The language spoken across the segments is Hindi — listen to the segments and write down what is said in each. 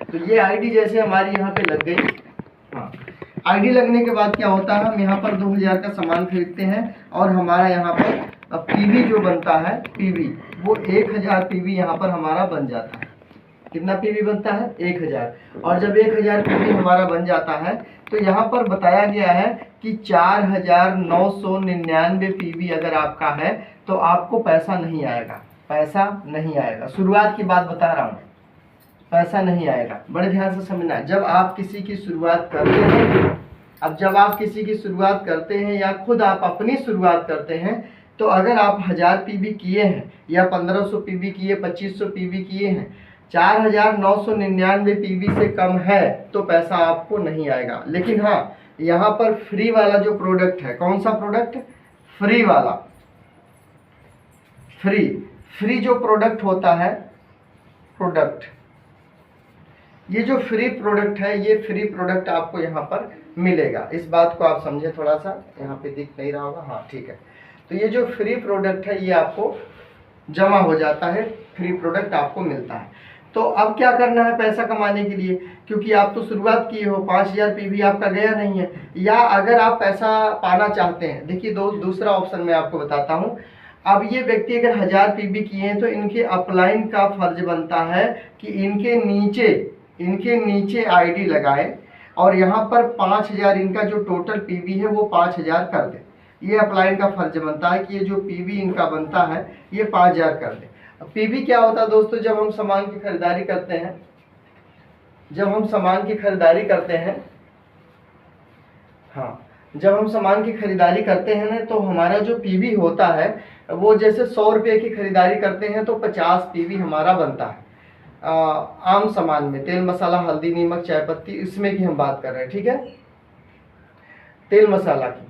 तो ये आईडी जैसे हमारी यहाँ पे लग गई। हाँ, आईडी लगने के बाद क्या होता है, हम यहाँ पर 2000 का सामान खरीदते हैं और हमारा यहाँ पर पीवी जो बनता है, पीवी वो 1000 पीवी यहाँ पर हमारा बन जाता है। कितना पीवी बनता है? 1000। और जब 1000 पीवी हमारा बन जाता है तो यहाँ पर बताया गया है कि 4999 पीवी अगर आपका है तो आपको पैसा नहीं आएगा, पैसा नहीं आएगा। शुरुआत की बात बता रहा हूँ, पैसा नहीं आएगा, बड़े ध्यान से समझना। जब आप किसी की शुरुआत करते हैं, जब आप किसी की शुरुआत करते हैं या खुद आप अपनी शुरुआत करते हैं, तो अगर आप 1000 पीवी किए हैं या 1500 पीवी किए, 2500 पीवी किए हैं, 4999 पीवी से कम है तो पैसा आपको नहीं आएगा। लेकिन हाँ, यहाँ पर फ्री वाला जो प्रोडक्ट है, कौन सा प्रोडक्ट? फ्री वाला। फ्री जो प्रोडक्ट होता है, प्रोडक्ट, ये जो फ्री प्रोडक्ट है, ये फ्री प्रोडक्ट आपको यहाँ पर मिलेगा। इस बात को आप समझे थोड़ा सा, यहाँ पे दिख नहीं रहा होगा, हाँ ठीक है। तो ये जो फ्री प्रोडक्ट है ये आपको जमा हो जाता है, फ्री प्रोडक्ट आपको मिलता है। तो अब क्या करना है पैसा कमाने के लिए, क्योंकि आप तो शुरुआत किए हो, 5000 पीवी आपका गया नहीं है। या अगर आप पैसा पाना चाहते हैं, देखिए दूसरा ऑप्शन मैं आपको बताता हूँ। अब ये व्यक्ति अगर 1000 पीवी किए हैं तो इनके अपलाइन का फर्ज बनता है कि इनके नीचे आईडी लगाए और यहाँ पर 5000 इनका जो टोटल पीवी है वो 5000 कर दे। ये अपलाइन का फर्ज बनता है कि ये जो पीवी इनका बनता है ये 5000 कर दे। पीवी क्या होता है दोस्तों? जब हम सामान की खरीदारी करते हैं, जब हम सामान की खरीदारी करते हैं ना, तो हमारा जो पीवी होता है वो जैसे 100 रुपये की खरीदारी करते हैं तो 50 पीवी हमारा बनता है। आम सामान में तेल मसाला हल्दी नमक चाय पत्ती, इसमें की हम बात कर रहे हैं, ठीक है, तेल मसाला की।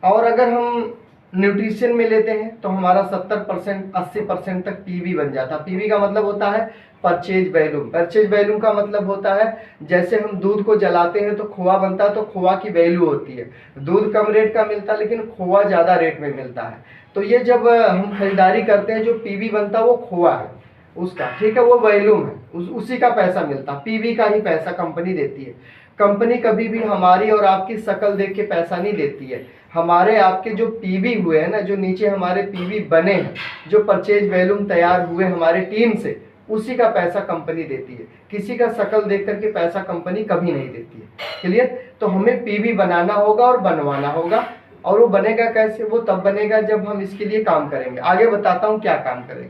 और अगर हम न्यूट्रिशन में लेते हैं तो हमारा 70% 80% तक पीवी बन जाता है। पीवी का मतलब होता है परचेज वैल्यूम। परचेज वैल्यूम का मतलब होता है जैसे हम दूध को जलाते हैं तो खोआ बनता है, तो खोआ की वैल्यू होती है। दूध कम रेट का मिलता है लेकिन खोआ ज़्यादा रेट में मिलता है। तो ये जब हम खरीदारी करते हैं, जो पीवी बनता है वो खोआ है उसका, ठीक है, वो वैल्यूम है, उसी का पैसा मिलता है। पीवी का ही पैसा कंपनी देती है। कंपनी कभी भी हमारी और आपकी शक्ल देख के पैसा नहीं देती है। हमारे आपके जो पीवी हुए हैं ना, जो नीचे हमारे पीवी बने हैं, जो परचेज वैल्यूम तैयार हुए हमारे टीम से, उसी का पैसा कंपनी देती है। किसी का शक्ल देख करके पैसा कंपनी कभी नहीं देती है। क्लियर? तो हमें पीवी बनाना होगा और बनवाना होगा। और वो बनेगा कैसे? वो तब बनेगा जब हम इसके लिए काम करेंगे। आगे बताता हूँ क्या काम करेंगे।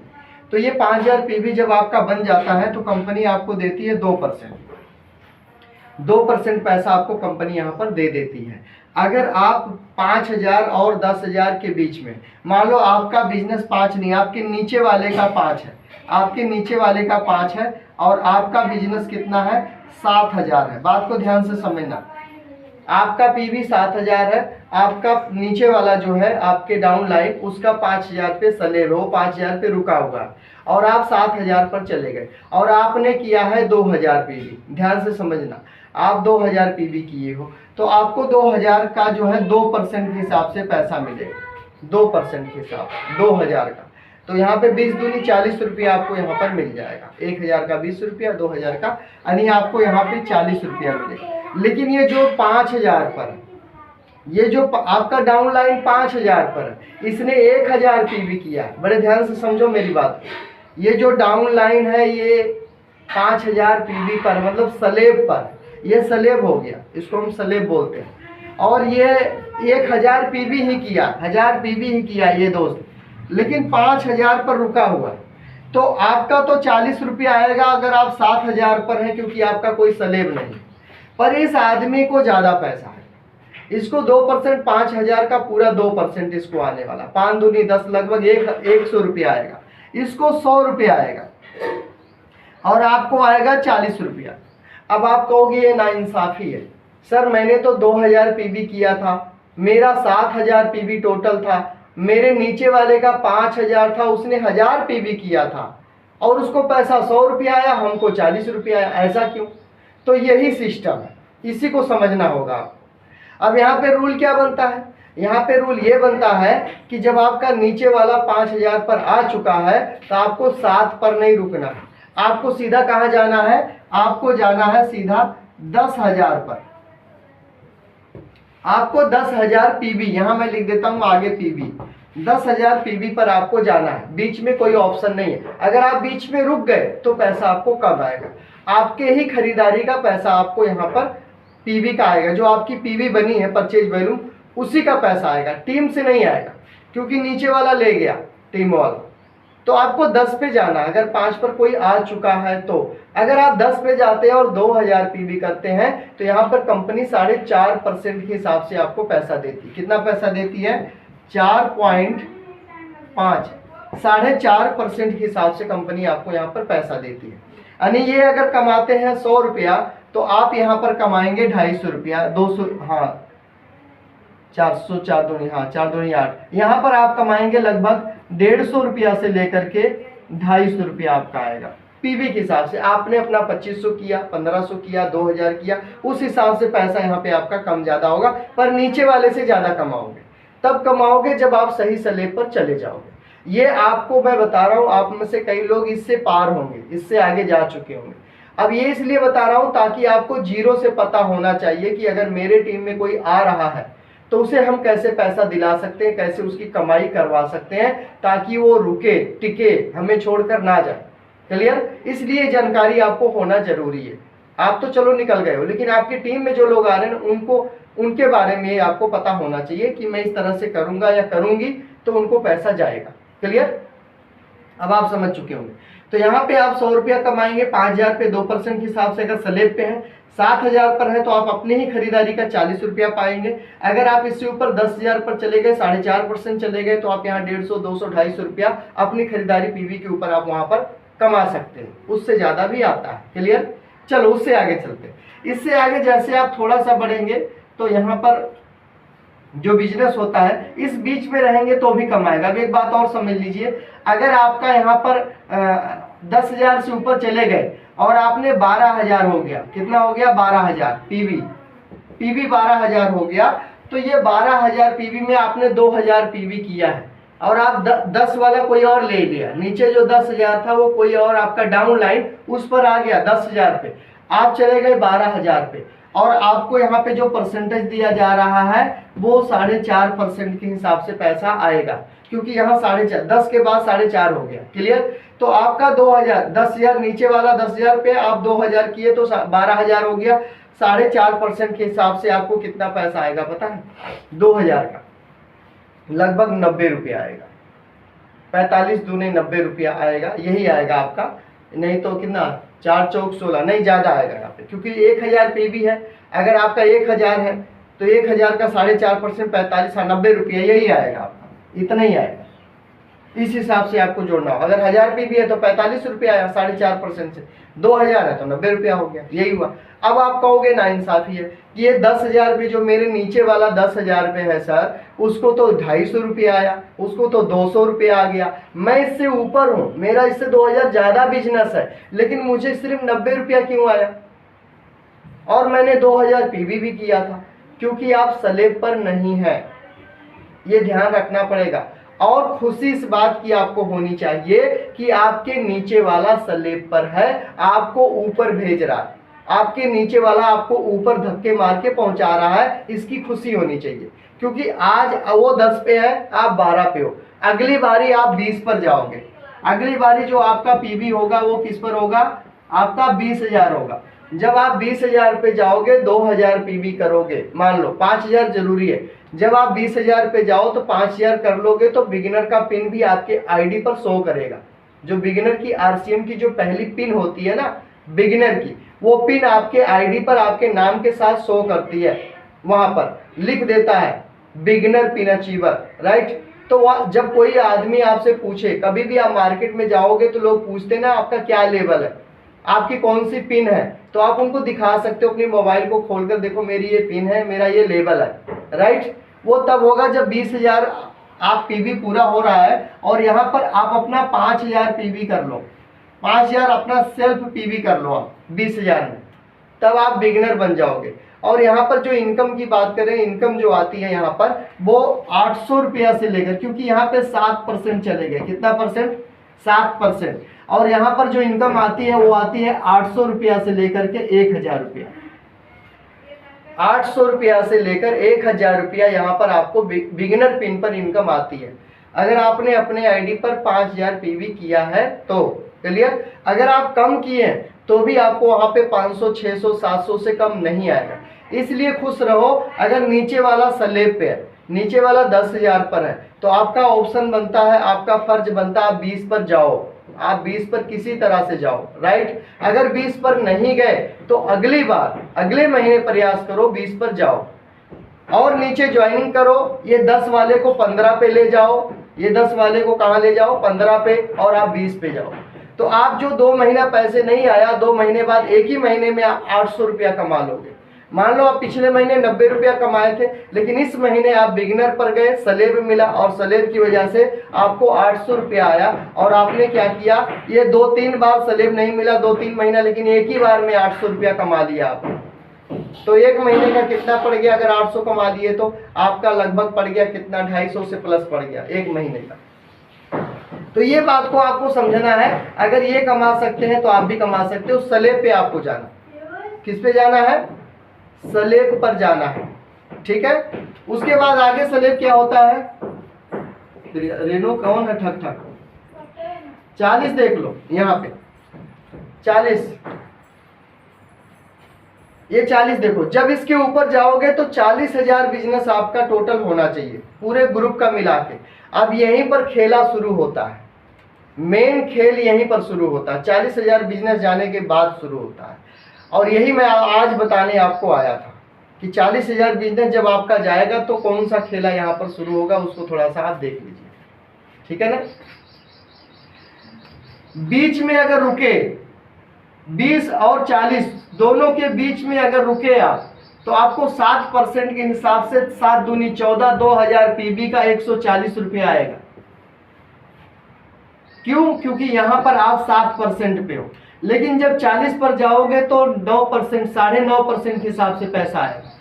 तो ये 5000 पीवी जब आपका बन जाता है तो कंपनी आपको देती है 2% पैसा आपको कंपनी यहाँ पर दे देती है। अगर आप 5000 और 10000 के बीच में, मान लो आपका बिजनेस 5 नहीं, आपके नीचे वाले का 5 है, आपके नीचे वाले का 5 है और आपका बिजनेस कितना है? 7000 है। बात को ध्यान से समझना, आपका पीवी 7000 है, आपका नीचे वाला जो है आपके डाउन लाइन उसका 5000 पे सलेब हो, 5000 पे रुका हुआ और आप 7000 पर चले गए और आपने किया है 2000 पीवी। ध्यान से समझना, आप 2000 पीवी किए हो तो आपको 2000 का जो है 2% के हिसाब से पैसा मिलेगा। 2% के हिसाब 2000 का, तो यहाँ पे 20 दूनी 40 रुपया आपको यहाँ पर मिल जाएगा। 1000 का 20 रुपया, 2000 का, यानी आपको यहाँ पे 40 रुपया मिलेगा। लेकिन ये जो 5000 पर, ये जो आपका डाउन लाइन 5000 पर, इसने 1000 पीवी किया। बड़े ध्यान से समझो मेरी बात। ये जो डाउन लाइन है ये 5000 पीवी पर, मतलब सलेब पर, ये सलेब हो गया, इसको हम सलेब बोलते हैं। और ये 1000 पीवी ही किया, 1000 पीवी ही किया ये दोस्त, लेकिन 5000 पर रुका हुआ। तो आपका तो 40 रुपया आएगा अगर आप 7000 पर हैं, क्योंकि आपका कोई सलेब नहीं। पर इस आदमी को ज़्यादा पैसा है, इसको 2%, 5000 का पूरा 2% इसको आने वाला, 5 दूनी 10, लगभग 100 रुपया आएगा। इसको 100 रुपया आएगा और आपको आएगा 40 रुपया। अब आप कहोगे ये नाइंसाफी है। सर मैंने तो 2000 पीवी किया था, मेरा 7000 पीवी टोटल था, मेरे नीचे वाले का 5000 था, उसने 1000 पीवी किया था और उसको पैसा 100 रुपया आया, हमको 40 रुपया आया, ऐसा क्यों? तो यही सिस्टम है, इसी को समझना होगा आपको। अब यहाँ पे रूल क्या बनता है? यहाँ पे रूल ये बनता है कि जब आपका नीचे वाला 5000 पर आ चुका है तो आपको 7 पर नहीं रुकना है, आपको सीधा कहाँ जाना है, आपको जाना है सीधा 10,000 पर। आपको 10,000 पीवी, यहां मैं लिख देता हूं आगे पीवी, 10,000 पीवी पर आपको जाना है। बीच में कोई ऑप्शन नहीं है। अगर आप बीच में रुक गए तो पैसा आपको कम आएगा। आपके ही खरीदारी का पैसा आपको यहाँ पर पीवी का आएगा। जो आपकी पीवी बनी है परचेज वैल्यू, उसी का पैसा आएगा, टीम से नहीं आएगा, क्योंकि नीचे वाला ले गया टीम वाला। तो आपको 10 पे जाना। अगर 5 पर कोई आ चुका है तो अगर आप 10 पे जाते हैं और 2,000 पीवी करते हैं तो यहाँ पर कंपनी 4.5% के हिसाब से आपको पैसा देती है। कितना पैसा देती है? 4.5, 4.5% के हिसाब से कंपनी आपको यहाँ पर पैसा देती है। यानी ये अगर कमाते हैं 100 रुपया तो आप यहाँ पर कमाएंगे 250 रुपया, 200, हाँ 400, 4 दूनी, हाँ 4 दूनी 8, यहाँ पर आप कमाएंगे लगभग 150 रुपया से लेकर के 250 रुपया आपका आएगा पीवी के हिसाब से। आपने अपना 2500 किया, 1500 किया, 2000 किया, उस हिसाब से पैसा यहाँ पे आपका कम ज्यादा होगा, पर नीचे वाले से ज्यादा कमाओगे। तब कमाओगे जब आप सही स्लैब पर चले जाओगे। ये आपको मैं बता रहा हूँ, आप में से कई लोग इससे पार होंगे, इससे आगे जा चुके होंगे। अब ये इसलिए बता रहा हूँ ताकि आपको जीरो से पता होना चाहिए कि अगर मेरे टीम में कोई आ रहा है तो उसे हम कैसे पैसा दिला सकते हैं, कैसे उसकी कमाई करवा सकते हैं, ताकि वो रुके, टिके, हमें छोड़कर ना जाए। क्लियर? इसलिए जानकारी आपको होना जरूरी है। आप तो चलो निकल गए हो, लेकिन आपकी टीम में जो लोग आ रहे हैं उनको, उनके बारे में आपको पता होना चाहिए कि मैं इस तरह से करूंगा या करूंगी तो उनको पैसा जाएगा। क्लियर? अब आप समझ चुके होंगे। तो यहाँ पे आप 100 रुपया कमाएंगे 5,000 पे 2% के हिसाब से। अगर स्लैब पे है 7,000 पर है तो आप अपनी ही खरीदारी का 40 रुपया पाएंगे। अगर आप इससे ऊपर 10,000 पर चले गए, 4.5% चले गए, तो आप यहाँ 150, 200, 250 रुपया अपनी खरीदारी पीवी के ऊपर आप वहां पर कमा सकते हैं। उससे ज्यादा भी आता है। क्लियर? चलो उससे आगे चलते हैं। इससे आगे जैसे आप थोड़ा सा बढ़ेंगे तो यहाँ पर जो बिजनेस होता है इस बीच में रहेंगे तो भी कमाएगा। अब एक बात और समझ लीजिए, अगर आपका यहाँ पर 10,000 से ऊपर चले गए और आपने 12,000 हो गया, कितना हो गया? 12,000 पीवी 12,000 हो गया, तो ये 12,000 पीवी में आपने 2,000 पीवी किया है और आप 10 वाला कोई और ले लिया। नीचे जो 10,000 था वो कोई और आपका डाउन लाइन उस पर आ गया 10,000 पे, आप चले गए 12,000 पे, और आपको यहाँ पे जो परसेंटेज दिया जा रहा है वो 4.5% के हिसाब से पैसा आएगा, क्योंकि यहाँ 4.5, 10 के बाद 4.5 हो गया। क्लियर? तो आपका 2,000, 10,000 नीचे वाला 10,000 पे आप 2,000 किए तो 12,000 हो गया। 4.5% के हिसाब से आपको कितना पैसा आएगा पता है? 2,000 का लगभग 90 रुपया आएगा। 45 दूने 90 रुपया आएगा, यही आएगा आपका। नहीं तो कितना? 4 चौक 16, नहीं ज्यादा आएगा यहाँ पे, क्योंकि 1,000 पीवी है। अगर आपका 1,000 है तो 1,000 का 4.5% 45, 90 रुपया यही आएगा आपका, इतना ही आएगा। इस हिसाब से आपको जोड़ना हो। अगर 1,000 पीवी है तो 45 रुपया आया 4.5% से, 2,000 है तो 90 रुपया हो गया, यही हुआ। अब आप कहोगे ना इंसाफी है कि ये 10,000 पे जो मेरे नीचे वाला 10,000 पे है सर, उसको तो 250 रुपया आया, उसको तो 200 रुपया आ गया, मैं इससे ऊपर हूँ, मेरा इससे 2,000 ज्यादा बिजनेस है, लेकिन मुझे सिर्फ 90 रुपया क्यों आया? और मैंने 2,000 पीवी भी किया था, क्योंकि आप स्लैब पर नहीं है, ये ध्यान रखना पड़ेगा। और खुशी इस बात की आपको होनी चाहिए कि आपके नीचे वाला स्लैब पर है, आपको ऊपर भेज रहा है, आपके नीचे वाला आपको ऊपर धक्के मार के पहुंचा रहा है, इसकी खुशी होनी चाहिए। क्योंकि आज वो 10 पे है, आप 12 पे हो, अगली बारी आप 20 पर जाओगे, अगली बारी जो आपका पीवी होगा वो किस पर होगा? आपका 20,000 होगा। जब आप 20,000 पे जाओगे 2,000 पीवी करोगे, मान लो 5,000 जरूरी है, जब आप 20,000 पे जाओ तो 5,000 कर लोगे तो बिगिनर का पिन भी आपके आईडी पर शो करेगा। जो बिगिनर की आरसीएम की जो पहली पिन होती है ना बिगिनर की, वो पिन आपके आईडी पर आपके नाम के साथ शो करती है, वहां पर लिख देता है बिगिनर पिन अचीवर, राइट? तो जब कोई आदमी आपसे पूछे, कभी भी आप मार्केट में जाओगे तो लोग पूछते ना आपका क्या लेवल है, आपकी कौन सी पिन है, तो आप उनको दिखा सकते हो अपने मोबाइल को खोलकर, देखो मेरी ये पिन है, मेरा ये लेवल है, राइट? वो तब होगा जब 20,000 आप पीवी पूरा हो रहा है और यहाँ पर आप अपना 5,000 पीवी कर लो, 5,000 अपना सेल्फ पीवी कर लो आप 20,000 में, तब आप बिगिनर बन जाओगे। और यहाँ पर जो इनकम की बात करें, इनकम जो आती है यहाँ पर वो 800 रुपया से लेकर, क्योंकि यहाँ पे 7% चले गए, कितना परसेंट? 7%। और यहाँ पर जो इनकम आती है वो आती है 800 रुपया से लेकर के 1000 रुपया। 800 रुपया से लेकर 1000 रुपया यहाँ पर आपको बिगिनर पिन पर इनकम आती है। अगर आपने अपने आईडी पर 5000 पीवी किया है तो क्लियर। अगर आप कम किए हैं तो भी आपको वहाँ पे 500, 600, 700 से कम नहीं आएगा। इसलिए खुश रहो। अगर नीचे वाला स्लैब पे है, नीचे वाला 10,000 पर है, तो आपका ऑप्शन बनता है, आपका फर्ज बनता है आप 20 पर जाओ। आप 20 पर किसी तरह से जाओ, राइट। अगर 20 पर नहीं गए तो अगली बार अगले महीने प्रयास करो 20 पर जाओ और नीचे ज्वाइनिंग करो। ये 10 वाले को 15 पे ले जाओ, ये 10 वाले को कहाँ ले जाओ, 15 पे, और आप 20 पे जाओ। तो आप जो 2 महीना पैसे नहीं आया, 2 महीने बाद एक ही महीने में आप 800 रुपया कमा लोगे। मान लो आप पिछले महीने 90 रुपया कमाए थे, लेकिन इस महीने आप बिगिनर पर गए, स्लैब मिला और स्लैब की वजह से आपको 800 रुपया आया। और आपने क्या किया, ये 2-3 बार स्लैब नहीं मिला, 2-3 महीना, लेकिन एक ही बार में 800 रुपया कमा लिया आप। तो एक महीने का कितना पड़ गया, अगर 800 कमा दिए तो आपका लगभग पड़ गया कितना, 250 से प्लस पड़ गया एक महीने का। तो ये बात को आपको समझना है। अगर ये कमा सकते हैं तो आप भी कमा सकते हो। स्लैब पे आपको जाना, किस पे जाना है, स्लैब पर जाना है, ठीक है। उसके बाद आगे स्लैब क्या होता है, रेनो कौन है, ठक ठक 40 देख लो यहाँ पे 40, ये 40 देखो। जब इसके ऊपर जाओगे तो 40,000 बिजनेस आपका टोटल होना चाहिए पूरे ग्रुप का मिला के। अब यहीं पर खेला शुरू होता है, मेन खेल यहीं पर शुरू होता है, 40,000 बिजनेस जाने के बाद शुरू होता है। और यही मैं आज बताने आपको आया था कि 40,000 बिजनेस जब आपका जाएगा तो कौन सा खेला यहाँ पर शुरू होगा, उसको थोड़ा सा आप देख लीजिए, ठीक है ना। बीच में अगर रुके 20 और 40 दोनों के बीच में अगर रुके आप, तो आपको 7% के हिसाब से 7 दूनी 14, 2000 पीबी का 140 रुपया आएगा। क्यों, क्योंकि यहां पर आप 7% पे हो। लेकिन जब 40 पर जाओगे तो 9%, 9.5% के हिसाब से पैसा आएगा।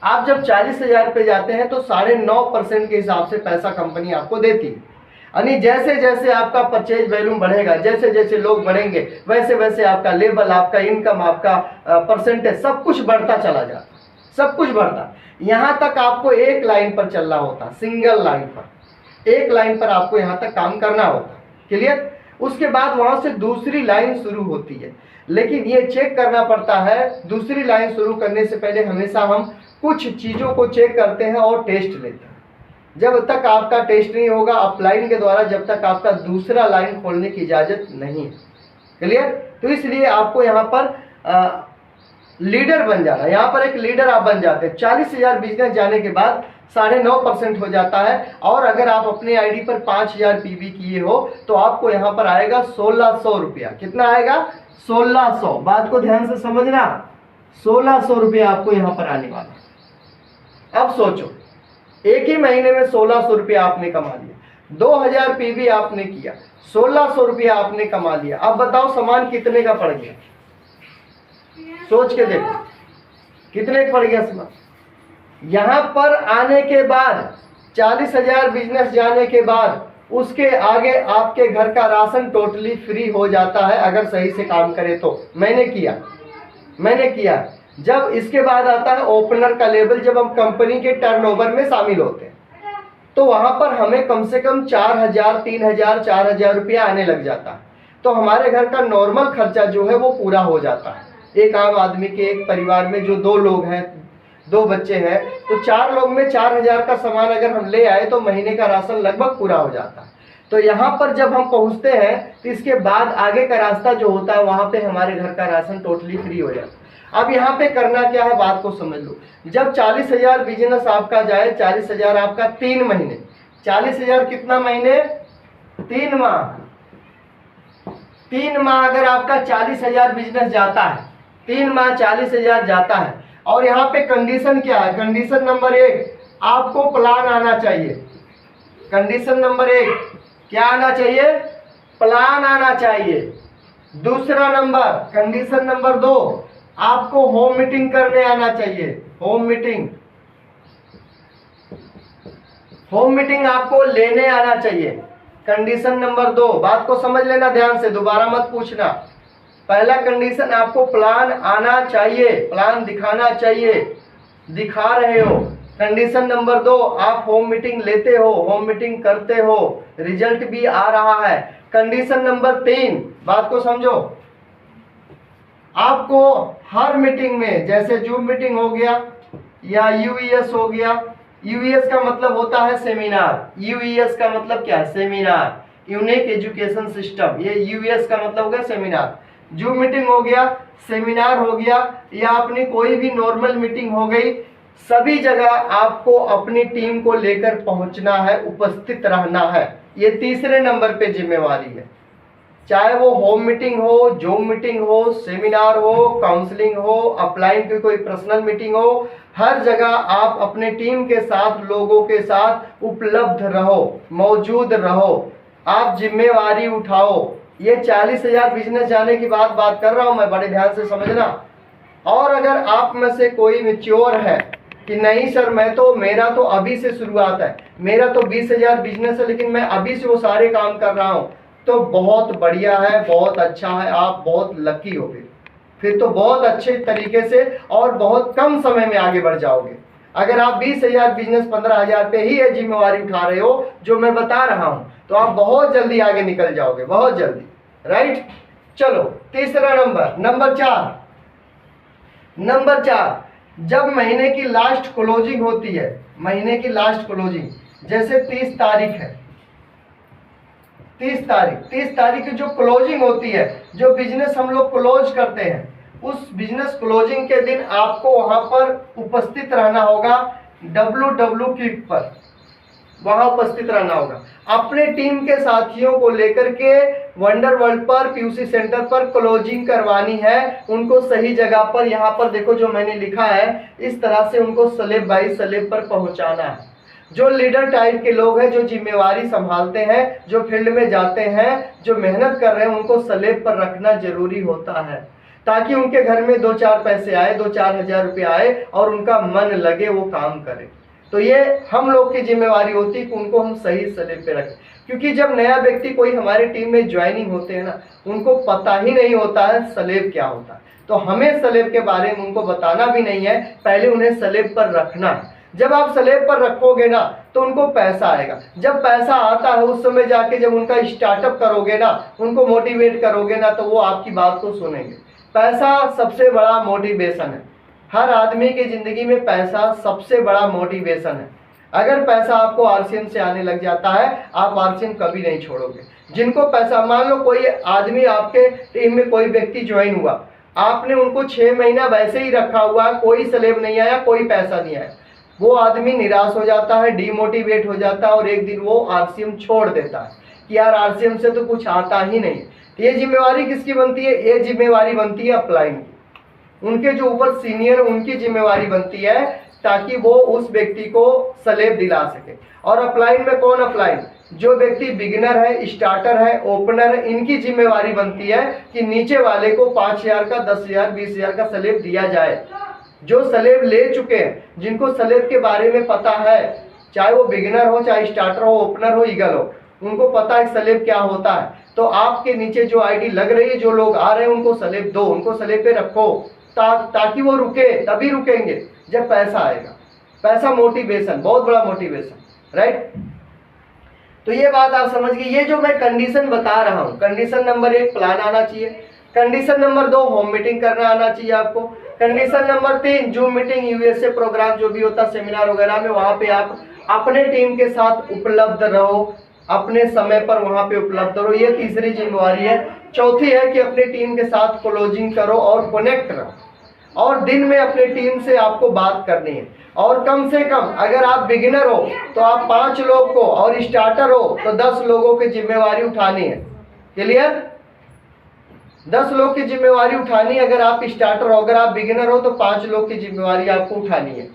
आप जब 40,000 पे जाते हैं तो 9.5% के हिसाब से पैसा कंपनी आपको देती है। यानी जैसे जैसे आपका परचेज वैल्यूम बढ़ेगा, जैसे जैसे लोग बढ़ेंगे, वैसे वैसे आपका लेवल, आपका इनकम, आपका परसेंटेज सब कुछ बढ़ता चला जाता, सब कुछ बढ़ता। यहां तक आपको एक लाइन पर चलना होता, सिंगल लाइन पर, एक लाइन पर आपको यहां तक काम करना होता, क्लियर। उसके बाद वहां से दूसरी लाइन शुरू होती है। लेकिन ये चेक करना पड़ता है, दूसरी लाइन शुरू करने से पहले हमेशा हम कुछ चीजों को चेक करते हैं और टेस्ट लेते हैं। जब तक आपका टेस्ट नहीं होगा अपलाइन के द्वारा, जब तक आपका दूसरा लाइन खोलने की इजाजत नहीं है, क्लियर। तो इसलिए आपको यहाँ पर लीडर बन जाना, यहाँ पर एक लीडर आप बन जाते हैं। 40,000 बिजनेस जाने के बाद 9.5% हो जाता है। और अगर आप अपने आईडी पर 5000 पीवी किए हो तो आपको यहाँ पर आएगा 1600 रुपया। कितना आएगा, 1600। बात को ध्यान से समझना, 1600 रुपया आपको यहाँ पर आने वाला। अब सोचो, एक ही महीने में 1600 रुपया आपने कमा लिया, 2000 पीवी आपने किया, 1600 रुपया आपने कमा लिया। अब बताओ सामान कितने का पड़ गया, सोच के देखो कितने का पड़ गया सामान। यहां पर आने के बाद 40,000 बिजनेस जाने के बाद उसके आगे आपके घर का राशन टोटली फ्री हो जाता है, अगर सही से काम करे तो। मैंने किया। जब इसके बाद आता है ओपनर का लेवल, जब हम कंपनी के टर्नओवर में शामिल होते हैं तो वहां पर हमें कम से कम 4,000, 3,000, 4,000 रुपया आने लग जाता है। तो हमारे घर का नॉर्मल खर्चा जो है वो पूरा हो जाता है। एक आम आदमी के एक परिवार में जो 2 लोग हैं, 2 बच्चे हैं, तो 4 लोग में 4,000 का सामान अगर हम ले आए तो महीने का राशन लगभग पूरा हो जाता है। तो यहाँ पर जब हम पहुँचते हैं तो इसके बाद आगे का रास्ता जो होता है वहाँ पे हमारे घर का राशन टोटली फ्री हो जाता है। अब यहाँ पे करना क्या है, बात को समझ लो। जब 40,000 बिजनेस आपका जाए, 40,000 आपका 3 महीने, 40,000 कितना महीने, 3 माह। 3 माह अगर आपका 40,000 बिजनेस जाता है, 3 माह 40,000 जाता है। और यहाँ पे कंडीशन क्या है, कंडीशन नंबर 1, आपको प्लान आना चाहिए। कंडीशन नंबर 1 क्या आना चाहिए, प्लान आना चाहिए। दूसरा नंबर, कंडीशन नंबर 2, आपको होम मीटिंग करने आना चाहिए। होम मीटिंग आपको लेने आना चाहिए। कंडीशन नंबर 2, बात को समझ लेना ध्यान से, दोबारा मत पूछना। पहला कंडीशन आपको प्लान आना चाहिए, प्लान दिखाना चाहिए, दिखा रहे हो। कंडीशन नंबर 2, आप होम मीटिंग लेते हो, होम मीटिंग करते हो, रिजल्ट भी आ रहा है। कंडीशन नंबर 3, बात को समझो, आपको हर मीटिंग में, जैसे जूम मीटिंग हो गया या यूईएस हो गया, यूईएस का मतलब होता है सेमिनार, यूईएस का मतलब क्या है, सेमिनार, यूनिक एजुकेशन सिस्टम, ये यूईएस का मतलब हो गया सेमिनार। जूम मीटिंग हो गया, सेमिनार हो गया, या अपनी कोई भी नॉर्मल मीटिंग हो गई, सभी जगह आपको अपनी टीम को लेकर पहुंचना है, उपस्थित रहना है। ये तीसरे नंबर पे जिम्मेवारी है। चाहे वो होम मीटिंग हो, जूम मीटिंग हो, सेमिनार हो, काउंसलिंग हो, अपलाइन की कोई पर्सनल मीटिंग हो, हर जगह आप अपने टीम के साथ, लोगों के साथ उपलब्ध रहो, मौजूद रहो, आप जिम्मेवारी उठाओ। ये 40,000 बिजनेस जाने की बात कर रहा हूं मैं, बड़े ध्यान से समझना। और अगर आप में से कोई मैच्योर है कि नहीं सर, मेरा तो अभी से शुरुआत है, मेरा तो 20,000 बिजनेस है, लेकिन मैं अभी से वो सारे काम कर रहा हूं, तो बहुत बढ़िया है, बहुत अच्छा है, आप बहुत लकी हो। फिर तो बहुत अच्छे तरीके से और बहुत कम समय में आगे बढ़ जाओगे। अगर आप 20,000 बिजनेस 15,000 पे ही ये जिम्मेवारी उठा रहे हो जो मैं बता रहा हूं, तो आप बहुत जल्दी आगे निकल जाओगे, बहुत जल्दी, राइट। चलो तीसरा नंबर 4, जब महीने की लास्ट क्लोजिंग होती है, महीने की लास्ट क्लोजिंग, जैसे 30 तारीख है, 30 तारीख की जो क्लोजिंग होती है, जो बिजनेस हम लोग क्लोज करते हैं, उस बिजनेस क्लोजिंग के दिन आपको वहां पर उपस्थित रहना होगा, WW क्लिक पर वहां उपस्थित रहना होगा। अपने टीम के साथियों को लेकर के वंडर वर्ल्ड पर, पीयूसी सेंटर पर क्लोजिंग करवानी है, उनको सही जगह पर, यहाँ पर देखो जो मैंने लिखा है, इस तरह से उनको स्लैब बाई स्लैब पर पहुंचाना है। जो लीडर टाइप के लोग हैं, जो जिम्मेवारी संभालते हैं, जो फील्ड में जाते हैं, जो मेहनत कर रहे हैं, उनको स्लैब पर रखना जरूरी होता है, ताकि उनके घर में 2-4 पैसे आए, 2-4 हजार रुपये आए और उनका मन लगे, वो काम करे। तो ये हम लोग की जिम्मेवारी होती है कि उनको हम सही स्लैब पे रखें, क्योंकि जब नया व्यक्ति कोई हमारी टीम में ज्वाइनिंग होते हैं ना, उनको पता ही नहीं होता है स्लैब क्या होता है। तो हमें स्लैब के बारे में उनको बताना भी नहीं है, पहले उन्हें स्लैब पर रखना है। जब आप स्लैब पर रखोगे ना, तो उनको पैसा आएगा। जब पैसा आता है, उस समय जाके जब उनका स्टार्टअप करोगे ना, उनको मोटिवेट करोगे ना, तो वो आपकी बात को सुनेंगे। पैसा सबसे बड़ा मोटिवेशन है। हर आदमी की जिंदगी में पैसा सबसे बड़ा मोटिवेशन है। अगर पैसा आपको आरसीएम से आने लग जाता है, आप आरसीएम कभी नहीं छोड़ोगे। जिनको पैसा, मान लो कोई आदमी आपके टीम में कोई व्यक्ति ज्वाइन हुआ, आपने उनको 6 महीना वैसे ही रखा हुआ, कोई स्लैब नहीं आया, कोई पैसा नहीं आया, वो आदमी निराश हो जाता है, डिमोटिवेट हो जाता है, और एक दिन वो आरसीएम छोड़ देता है कि यार आरसीएम से तो कुछ आता ही नहीं। ये जिम्मेवारी किसकी बनती है? ये जिम्मेवारी बनती है अपलाइन की। उनके जो ऊपर सीनियर, उनकी जिम्मेवारी बनती है, ताकि वो उस व्यक्ति को स्लैब दिला सके। और अपलाइन में कौन अपलाइन? जो व्यक्ति बिगिनर है, स्टार्टर है, ओपनर है, इनकी जिम्मेवारी बनती है कि नीचे वाले को 5,000 का, 10,000, 20,000 का स्लैब दिया जाए। जो स्लैब ले चुके हैं, जिनको स्लैब के बारे में पता है, चाहे वो बिगिनर हो, चाहे स्टार्टर हो, ओपनर हो, ईगल हो, उनको पता है स्लैब क्या होता है। तो आपके नीचे जो आईडी लग रही है, जो लोग आ रहे हैं, उनको स्लैब दो, उनको स्लैब पे रखो, ताकि वो रुके। तभी रुकेंगे जब पैसा आएगा। पैसा मोटिवेशन, बहुत बड़ा मोटिवेशन, राइट। तो ये बात आप समझ गए। ये जो मैं कंडीशन बता रहा हूँ, कंडीशन नंबर 1 प्लान आना चाहिए, कंडीशन नंबर 2 होम मीटिंग करना आना चाहिए आपको, condition number 3 zoom meeting, USA program जो भी होता है सेमिनार वगैरह में, वहां पे आप अपने टीम के साथ उपलब्ध रहो, अपने समय पर वहां पे उपलब्ध रहो। ये तीसरी जिम्मेवारी है। चौथी है कि अपनी टीम के साथ क्लोजिंग करो और कनेक्ट रहो, और दिन में अपनी टीम से आपको बात करनी है। और कम से कम अगर आप बिगिनर हो तो आप 5 लोग को, और स्टार्टर हो तो 10 लोगों की जिम्मेवारी उठानी है। क्लियर? 10 लोग की जिम्मेवारी उठानी है अगर आप स्टार्टर हो। अगर आप बिगिनर हो तो 5 लोग की जिम्मेवारी आपको उठानी है,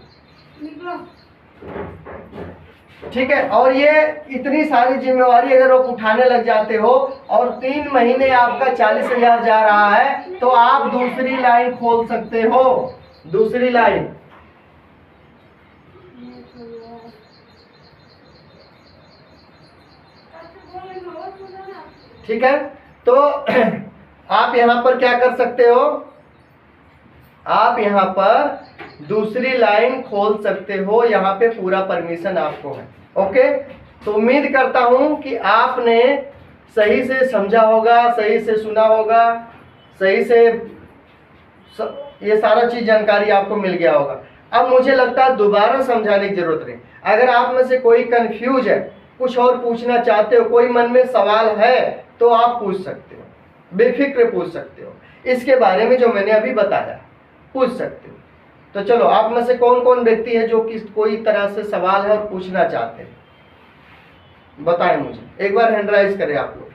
ठीक है। और ये इतनी सारी जिम्मेवारी अगर आप उठाने लग जाते हो और 3 महीने आपका 40,000 जा रहा है, तो आप दूसरी लाइन खोल सकते हो। दूसरी लाइन, ठीक है, तो आप यहाँ पर क्या कर सकते हो, आप यहाँ पर दूसरी लाइन खोल सकते हो, यहाँ पे पूरा परमिशन आपको है। ओके, तो उम्मीद करता हूं कि आपने सही से समझा होगा, सही से सुना होगा, सही से ये सारा चीज जानकारी आपको मिल गया होगा। अब मुझे लगता है दोबारा समझाने की जरूरत नहीं। अगर आप में से कोई कंफ्यूज है, कुछ और पूछना चाहते हो, कोई मन में सवाल है, तो आप पूछ सकते हो, बेफिक्र पूछ सकते हो। इसके बारे में जो मैंने अभी बताया पूछ सकते हो। तो चलो, आप में से कौन कौन व्यक्ति है जो किस कोई तरह से सवाल है और पूछना चाहते हैं, बताएं मुझे। एक बार हैंड राइज करें आप लोग।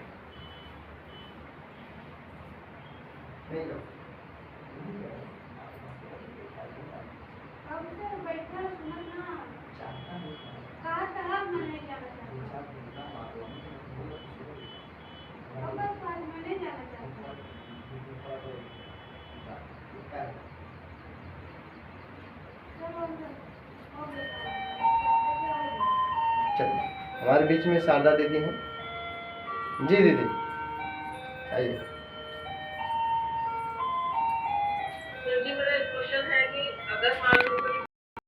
चलिए, हमारे बीच में शारदा दीदी हैं। जी दीदी आइए। सर जी, मेरा क्वेश्चन है कि अगर मान